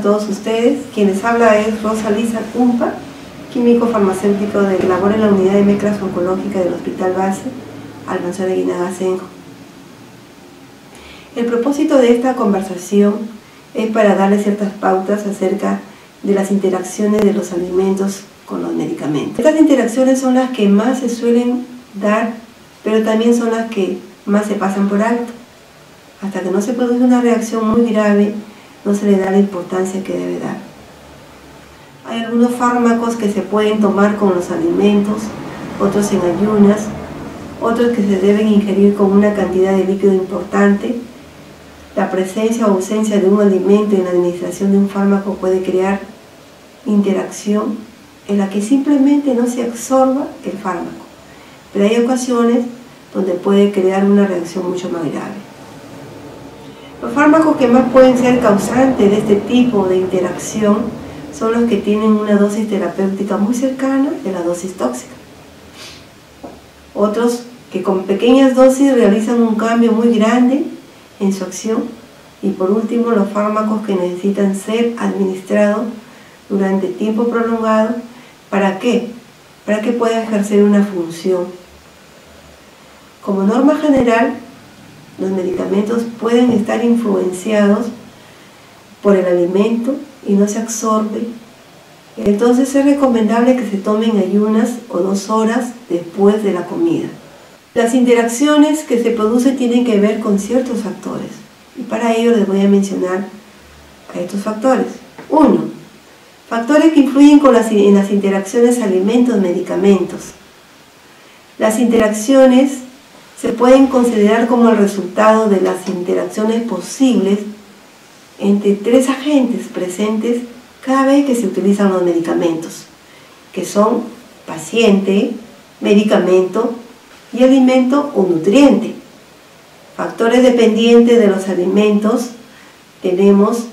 a todos ustedes. Quien les habla es Rosa Lisa Cumpa, químico farmacéutico de labor en la unidad de mezclas oncológica del Hospital Base Almanzora Guinaga Senjo. El propósito de esta conversación es para darles ciertas pautas acerca de las interacciones de los alimentos con los medicamentos. Estas interacciones son las que más se suelen dar, pero también son las que más se pasan por alto. Hasta que no se produce una reacción muy grave, no se le da la importancia que debe dar. Hay algunos fármacos que se pueden tomar con los alimentos, otros en ayunas, otros que se deben ingerir con una cantidad de líquido importante. La presencia o ausencia de un alimento en la administración de un fármaco puede crear interacción en la que simplemente no se absorba el fármaco, pero hay ocasiones donde puede crear una reacción mucho más grave. Los fármacos que más pueden ser causantes de este tipo de interacción son los que tienen una dosis terapéutica muy cercana de la dosis tóxica. Otros que con pequeñas dosis realizan un cambio muy grande en su acción. Y por último, los fármacos que necesitan ser administrados durante tiempo prolongado. ¿Para qué? Para que pueda ejercer una función. Como norma general, los medicamentos pueden estar influenciados por el alimento y no se absorbe. Entonces es recomendable que se tomen ayunas o 2 horas después de la comida. Las interacciones que se producen tienen que ver con ciertos factores y para ello les voy a mencionar a estos factores. 1. Factores que influyen en las interacciones alimentos-medicamentos. Las interacciones se pueden considerar como el resultado de las interacciones posibles entre 3 agentes presentes cada vez que se utilizan los medicamentos, que son paciente, medicamento y alimento o nutriente. Factores dependientes de los alimentos tenemos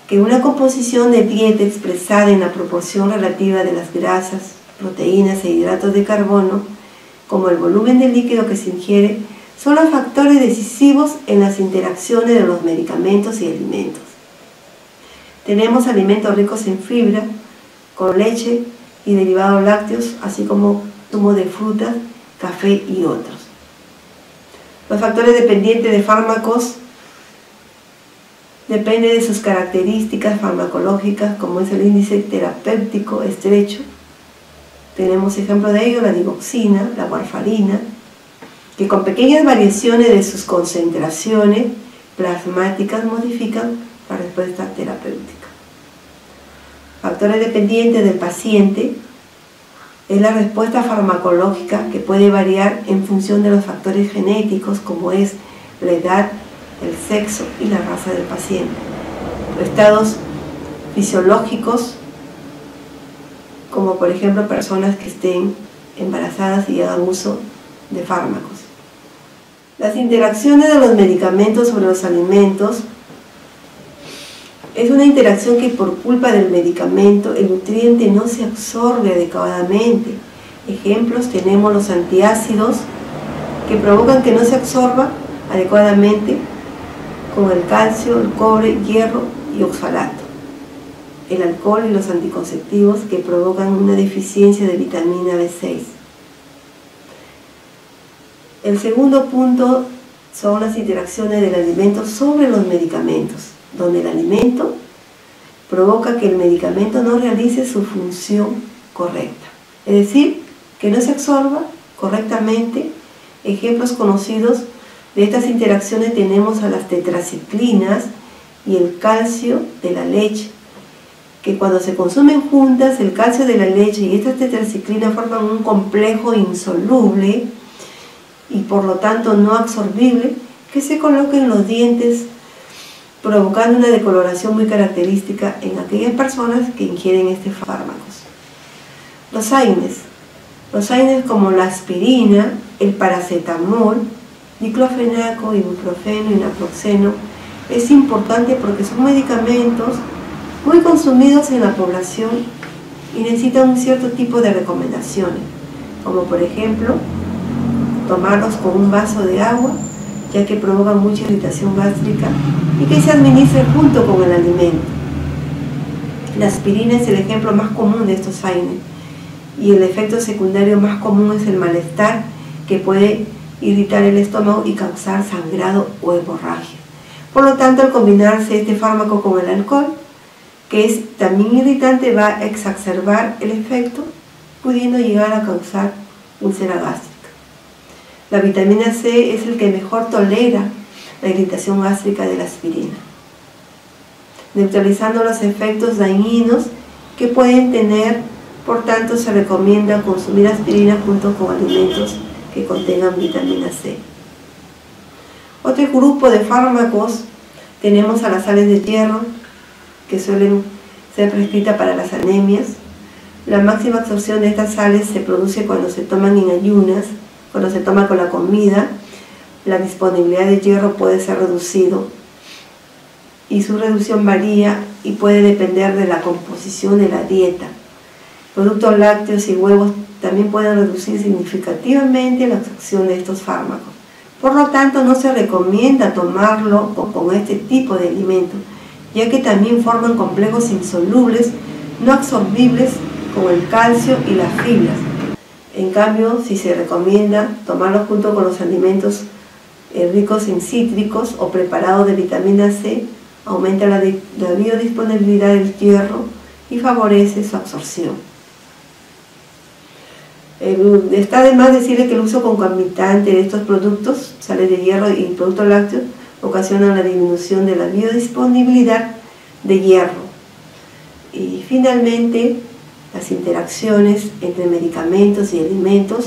que una composición de dieta expresada en la proporción relativa de las grasas, proteínas e hidratos de carbono, como el volumen de líquido que se ingiere, son los factores decisivos en las interacciones de los medicamentos y alimentos. Tenemos alimentos ricos en fibra, con leche y derivados lácteos, así como zumo de frutas, café y otros. Los factores dependientes de fármacos dependen de sus características farmacológicas, como es el índice terapéutico estrecho. Tenemos ejemplo de ello la digoxina, la warfarina, que con pequeñas variaciones de sus concentraciones plasmáticas modifican la respuesta terapéutica. Factores dependientes del paciente es la respuesta farmacológica que puede variar en función de los factores genéticos como es la edad, el sexo y la raza del paciente. Los estados fisiológicos, como por ejemplo personas que estén embarazadas y hagan uso de fármacos. Las interacciones de los medicamentos sobre los alimentos es una interacción que por culpa del medicamento el nutriente no se absorbe adecuadamente. Ejemplos tenemos los antiácidos que provocan que no se absorba adecuadamente con el calcio, el cobre, hierro y oxalato. El alcohol y los anticonceptivos que provocan una deficiencia de vitamina B6. El segundo punto son las interacciones del alimento sobre los medicamentos, donde el alimento provoca que el medicamento no realice su función correcta. Es decir, que no se absorba correctamente. Ejemplos conocidos de estas interacciones tenemos a las tetraciclinas y el calcio de la leche, que cuando se consumen juntas, el calcio de la leche y estas tetraciclinas forman un complejo insoluble y por lo tanto no absorbible que se coloca en los dientes, provocando una decoloración muy característica en aquellas personas que ingieren estos fármacos. Los AINES como la aspirina, el paracetamol, diclofenaco, ibuprofeno y naproxeno, es importante porque son medicamentos muy consumidos en la población y necesitan un cierto tipo de recomendaciones, como por ejemplo tomarlos con un vaso de agua, ya que provocan mucha irritación gástrica y que se administre junto con el alimento. La aspirina es el ejemplo más común de estos AINE y el efecto secundario más común es el malestar que puede irritar el estómago y causar sangrado o hemorragia. Por lo tanto, al combinarse este fármaco con el alcohol, que es también irritante, va a exacerbar el efecto, pudiendo llegar a causar úlcera gástrica. La vitamina C es el que mejor tolera la irritación gástrica de la aspirina, neutralizando los efectos dañinos que pueden tener. Por tanto, se recomienda consumir aspirina junto con alimentos que contengan vitamina C. Otro grupo de fármacos tenemos a las sales de hierro, que suelen ser prescritas para las anemias. La máxima absorción de estas sales se produce cuando se toman en ayunas, cuando se toma con la comida. La disponibilidad de hierro puede ser reducido y su reducción varía y puede depender de la composición de la dieta. Productos lácteos y huevos también pueden reducir significativamente la absorción de estos fármacos. Por lo tanto, no se recomienda tomarlo con este tipo de alimentos, ya que también forman complejos insolubles no absorbibles como el calcio y las fibras. En cambio, si se recomienda tomarlo junto con los alimentos ricos en cítricos o preparados de vitamina C, aumenta la biodisponibilidad del hierro y favorece su absorción. Está de más decirle que el uso concomitante de estos productos, sales de hierro y productos lácteos, ocasionan la disminución de la biodisponibilidad de hierro. Y finalmente, las interacciones entre medicamentos y alimentos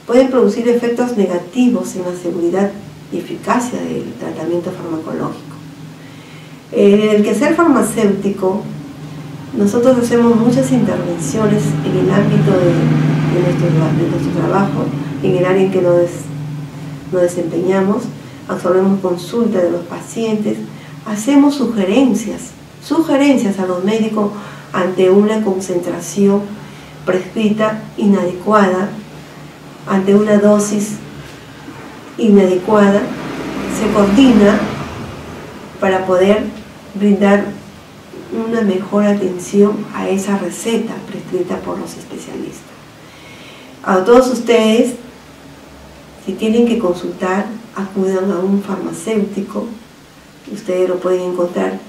pueden producir efectos negativos en la seguridad y eficacia del tratamiento farmacológico. En el quehacer farmacéutico, nosotros hacemos muchas intervenciones en el ámbito de nuestro trabajo, en el área en que nos desempeñamos. Absorbemos consultas de los pacientes, hacemos sugerencias a los médicos ante una concentración prescrita inadecuada, ante una dosis inadecuada. Se coordina para poder brindar una mejor atención a esa receta prescrita por los especialistas. A todos ustedes, si tienen que consultar, acudan a un farmacéutico. Ustedes lo pueden encontrar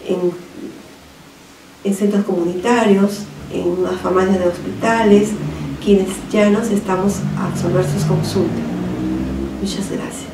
en centros comunitarios, en las farmacias de hospitales, quienes ya nos estamos a absorber sus consultas. Muchas gracias.